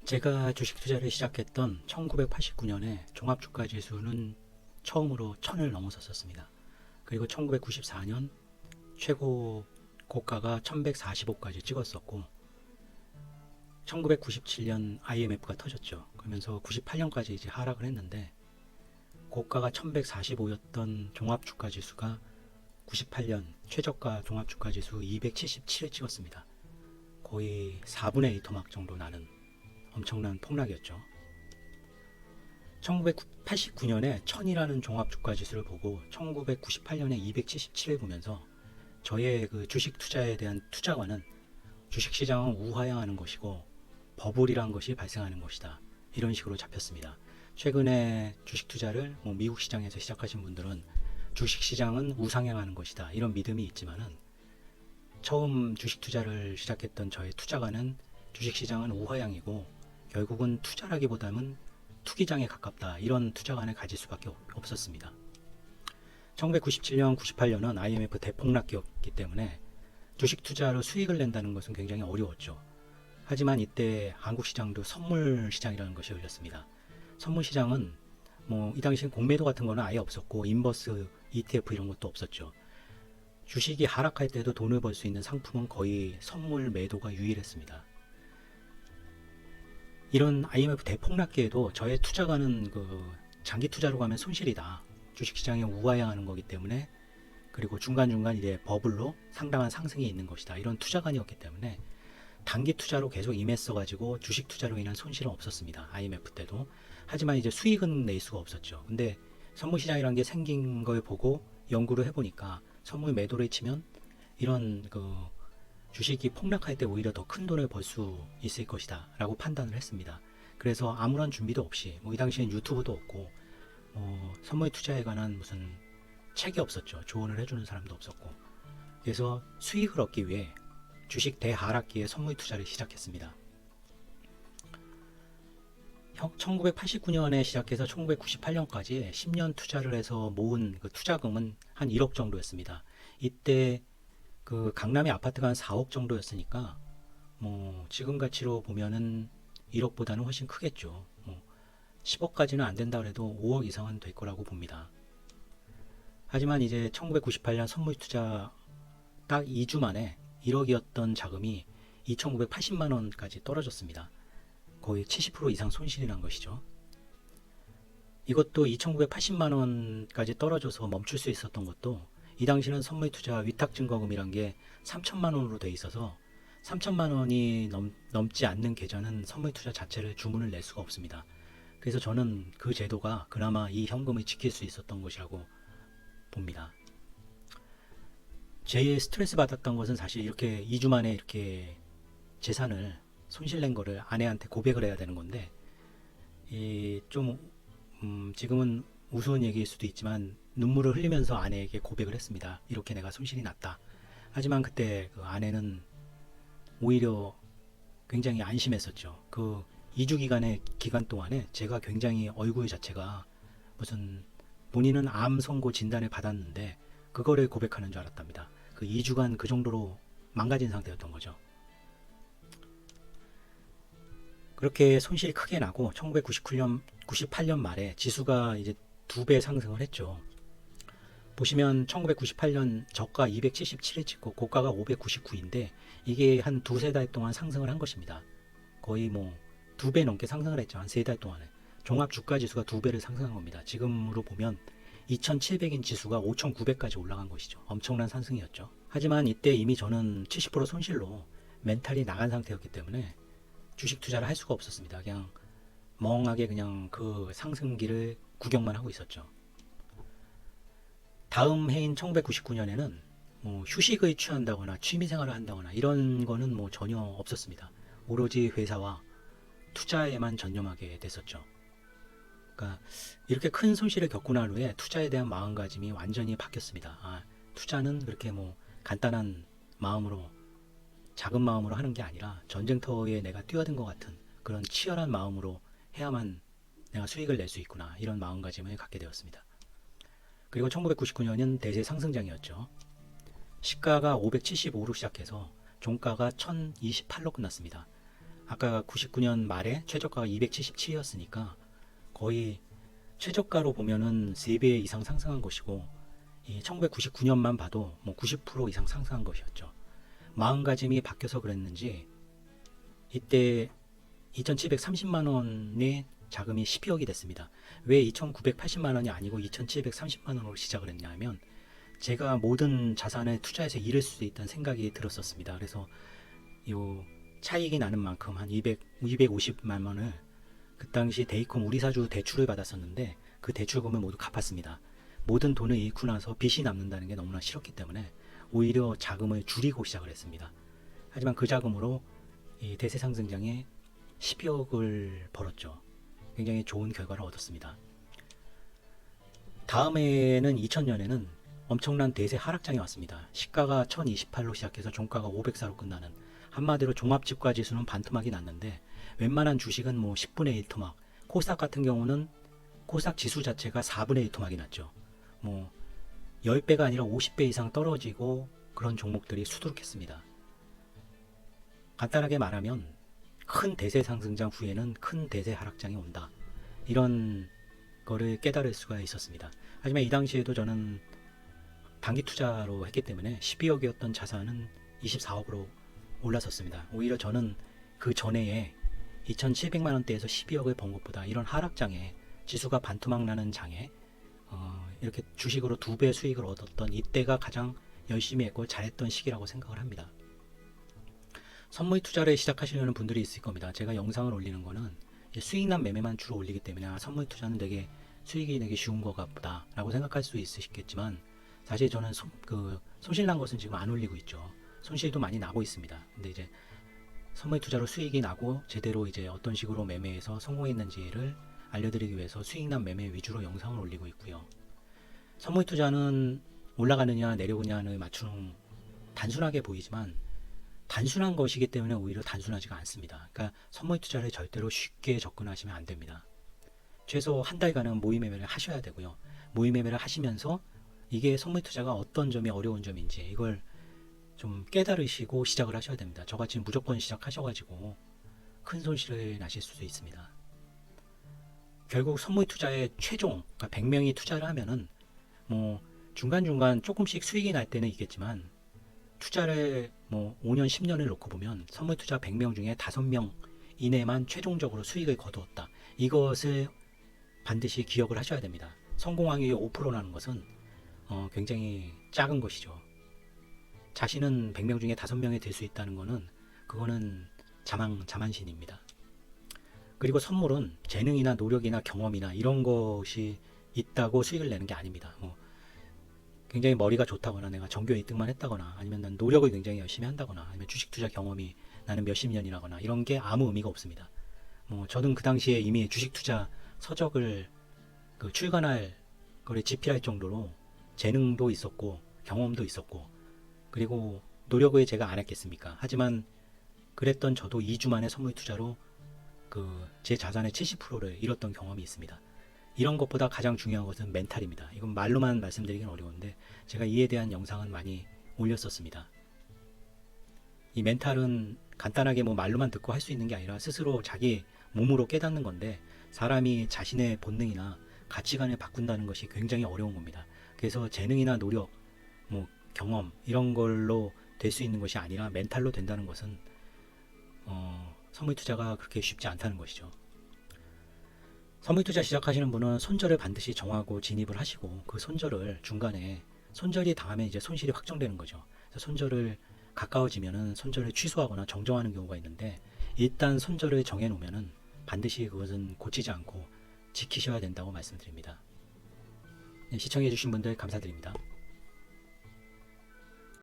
제가 주식 투자를 시작했던 1989년에 종합주가 지수는 처음으로 1000을 넘어섰습니다. 그리고 1994년 최고 고가가 1145까지 찍었었고 1997년 IMF가 터졌죠. 그러면서 98년까지 이제 하락을 했는데 고가가 1145였던 종합주가 지수가 98년 최저가 종합주가 지수 277을 찍었습니다. 거의 4분의 1 토막 정도 나는 엄청난 폭락이었죠. 1989년에 1000이라는 종합주가 지수를 보고 1998년에 277을 보면서 저의 그 주식 투자에 대한 투자관은 주식시장은 우하향하는 것이고 버블이란 것이 발생하는 것이다. 이런 식으로 잡혔습니다. 최근에 주식 투자를 미국 시장에서 시작하신 분들은 주식시장은 우상향하는 것이다. 이런 믿음이 있지만은 처음 주식 투자를 시작했던 저의 투자관은 주식시장은 우하향이고 결국은 투자라기보다는 투기장에 가깝다. 이런 투자관을 가질 수밖에 없었습니다. 1997년, 98년은 IMF 대폭락기였기 때문에 주식 투자로 수익을 낸다는 것은 굉장히 어려웠죠. 하지만 이때 한국 시장도 선물 시장이라는 것이 열렸습니다. 선물 시장은 이 당시엔 공매도 같은 거는 아예 없었고 인버스, ETF 이런 것도 없었죠. 주식이 하락할 때도 돈을 벌 수 있는 상품은 거의 선물 매도가 유일했습니다. 이런 IMF 대폭락기에도 저의 투자가는 장기 투자로 가면 손실이다. 주식시장에 우하향하는 거기 때문에 그리고 중간중간 이제 버블로 상당한 상승이 있는 것이다. 이런 투자관이었기 때문에 단기 투자로 계속 임했어가지고 주식 투자로 인한 손실은 없었습니다. IMF 때도. 하지만 이제 수익은 낼 수가 없었죠. 근데 선물시장이라는 게 생긴 걸 보고 연구를 해보니까 선물 매도를 치면 이런 주식이 폭락할 때 오히려 더 큰 돈을 벌 수 있을 것이다 라고 판단을 했습니다. 그래서 아무런 준비도 없이 이 당시엔 유튜브도 없고 선물 투자에 관한 무슨 책이 없었죠. 조언을 해주는 사람도 없었고 그래서 수익을 얻기 위해 주식 대하락기에 선물 투자를 시작했습니다. 1989년에 시작해서 1998년까지 10년 투자를 해서 모은 투자금은 한 1억 정도였습니다. 이때 강남의 아파트가 한 4억 정도였으니까 지금 가치로 보면은 1억보다는 훨씬 크겠죠. 10억까지는 안 된다 그래도 5억 이상은 될 거라고 봅니다. 하지만 이제 1998년 선물 투자 딱 2주 만에 1억이었던 자금이 2,980만 원까지 떨어졌습니다. 거의 70% 이상 손실이 난 것이죠. 이것도 2,980만 원까지 떨어져서 멈출 수 있었던 것도 이 당시는 선물 투자 위탁증거금이란 게 3천만 원으로 돼 있어서 3천만 원이 넘지 않는 계좌는 선물 투자 자체를 주문을 낼 수가 없습니다. 그래서 저는 그 제도가 그나마 이 현금을 지킬 수 있었던 것이라고 봅니다. 제일 스트레스 받았던 것은 사실 이렇게 2주 만에 이렇게 재산을 손실 낸 거를 아내한테 고백을 해야 되는 건데 지금은 우스운 얘기일 수도 있지만 눈물을 흘리면서 아내에게 고백을 했습니다. 이렇게 내가 손실이 났다. 하지만 그때 아내는 오히려 굉장히 안심했었죠. 2주 기간 동안에 제가 굉장히 얼굴 자체가 무슨 본인은 암 선고 진단을 받았는데 그거를 고백하는 줄 알았답니다. 2주간 그 정도로 망가진 상태였던 거죠. 그렇게 손실이 크게 나고 1998년 말에 지수가 이제 2배 상승을 했죠. 보시면 1998년 저가 277을 찍고 고가가 599인데 이게 한 두세 달 동안 상승을 한 것입니다. 거의 2배 넘게 상승을 했죠. 한 3달 동안에. 종합 주가 지수가 2배를 상승한 겁니다. 지금으로 보면 2700인 지수가 5900까지 올라간 것이죠. 엄청난 상승이었죠. 하지만 이때 이미 저는 70% 손실로 멘탈이 나간 상태였기 때문에 주식 투자를 할 수가 없었습니다. 그냥 멍하게 그냥 그 상승기를 구경만 하고 있었죠. 다음 해인 1999년에는 휴식을 취한다거나 취미생활을 한다거나 이런 거는 전혀 없었습니다. 오로지 회사와 투자에만 전념하게 됐었죠. 그러니까 이렇게 큰 손실을 겪고 난 후에 투자에 대한 마음가짐이 완전히 바뀌었습니다. 투자는 그렇게 간단한 마음으로 작은 마음으로 하는 게 아니라 전쟁터에 내가 뛰어든 것 같은 그런 치열한 마음으로 해야만 내가 수익을 낼 수 있구나 이런 마음가짐을 갖게 되었습니다. 그리고 1999년은 대세 상승장이었죠. 시가가 575로 시작해서 종가가 1028로 끝났습니다. 아까 99년 말에 최저가가 277이었으니까 거의 최저가로 보면은 3배 이상 상승한 것이고, 이 1999년만 봐도 뭐 90% 이상 상승한 것이었죠. 마음가짐이 바뀌어서 그랬는지 이때 2,730만 원의 자금이 12억이 됐습니다. 왜 2,980만 원이 아니고 2,730만 원으로 시작을 했냐 하면, 제가 모든 자산에 투자해서 잃을 수도 있다는 생각이 들었었습니다. 그래서 요 차익이 나는 만큼 한 250만 원을 그 당시 데이컴 우리사주 대출을 받았었는데, 그 대출금을 모두 갚았습니다. 모든 돈을 잃고 나서 빚이 남는다는 게 너무나 싫었기 때문에 오히려 자금을 줄이고 시작을 했습니다. 하지만 그 자금으로 이 대세상승장에 12억을 벌었죠. 굉장히 좋은 결과를 얻었습니다. 다음에는 2000년에는 엄청난 대세 하락장이 왔습니다. 시가가 1028로 시작해서 종가가 504로 끝나는, 한마디로 종합지가 지수는 반토막이 났는데 웬만한 주식은 뭐 10분의 1 토막, 코스닥 같은 경우는 코스닥 지수 자체가 4분의 1 토막이 났죠. 뭐 10배가 아니라 50배 이상 떨어지고 그런 종목들이 수두룩했습니다. 간단하게 말하면 큰 대세 상승장 후에는 큰 대세 하락장이 온다, 이런 거를 깨달을 수가 있었습니다. 하지만 이 당시에도 저는 단기 투자로 했기 때문에 12억이었던 자산은 24억으로 올랐었습니다. 오히려 저는 그 전에 2,700만 원대에서 12억을 번 것보다 이런 하락장에, 지수가 반토막 나는 장에 이렇게 주식으로 2배 수익을 얻었던 이때가 가장 열심히 했고 잘했던 시기라고 생각을 합니다. 선물 투자를 시작하시려는 분들이 있을 겁니다. 제가 영상을 올리는 거는 수익난 매매만 주로 올리기 때문에 선물 투자는 되게 수익이 내기 쉬운 것 같다 라고 생각할 수 있으시겠지만, 사실 저는 손실난 것은 지금 안 올리고 있죠. 손실도 많이 나고 있습니다. 근데 이제 선물 투자로 수익이 나고 제대로 이제 어떤 식으로 매매해서 성공했는지를 알려드리기 위해서 수익난 매매 위주로 영상을 올리고 있고요. 선물 투자는 올라가느냐 내려오냐를 맞추는, 단순하게 보이지만 단순한 것이기 때문에 오히려 단순하지가 않습니다. 그러니까 선물 투자를 절대로 쉽게 접근하시면 안 됩니다. 최소 한 달간은 모의 매매를 하셔야 되고요. 모의 매매를 하시면서 이게 선물 투자가 어떤 점이 어려운 점인지 이걸 좀 깨달으시고 시작을 하셔야 됩니다. 저같이 무조건 시작하셔가지고 큰 손실을 나실 수도 있습니다. 결국 선물 투자의 최종, 그러니까 100명이 투자를 하면은 뭐 중간중간 조금씩 수익이 날 때는 있겠지만, 투자를 뭐 5년 10년을 놓고 보면 선물 투자 100명 중에 5명 이내만 최종적으로 수익을 거두었다, 이것을 반드시 기억을 하셔야 됩니다. 성공 확률이 5%라는 것은 굉장히 작은 것이죠. 자신은 100명 중에 5명이 될 수 있다는 것은, 그거는 자만신입니다. 그리고 선물은 재능이나 노력이나 경험이나 이런 것이 있다고 수익을 내는 게 아닙니다. 뭐 굉장히 머리가 좋다거나 내가 전교 1등만 했다거나, 아니면 난 노력을 굉장히 열심히 한다거나, 아니면 주식 투자 경험이 나는 몇십 년이라거나, 이런 게 아무 의미가 없습니다. 뭐 저는 그 당시에 이미 주식 투자 서적을 출간할 거를 집필할 정도로 재능도 있었고 경험도 있었고, 그리고 노력을 제가 안 했겠습니까? 하지만 그랬던 저도 2주 만에 선물 투자로 제 자산의 70%를 잃었던 경험이 있습니다. 이런 것보다 가장 중요한 것은 멘탈입니다. 이건 말로만 말씀드리긴 어려운데 제가 이에 대한 영상은 많이 올렸었습니다. 이 멘탈은 간단하게 뭐 말로만 듣고 할 수 있는 게 아니라 스스로 자기 몸으로 깨닫는 건데, 사람이 자신의 본능이나 가치관을 바꾼다는 것이 굉장히 어려운 겁니다. 그래서 재능이나 노력, 뭐 경험 이런 걸로 될 수 있는 것이 아니라 멘탈로 된다는 것은 선물 투자가 그렇게 쉽지 않다는 것이죠. 선물 투자 시작하시는 분은 손절을 반드시 정하고 진입을 하시고, 그 손절을 중간에 손절이 당하면 이제 손실이 확정되는 거죠. 그래서 손절을 가까워지면은 손절을 취소하거나 정정하는 경우가 있는데, 일단 손절을 정해 놓으면은 반드시 그것은 고치지 않고 지키셔야 된다고 말씀드립니다. 네, 시청해 주신 분들 감사드립니다.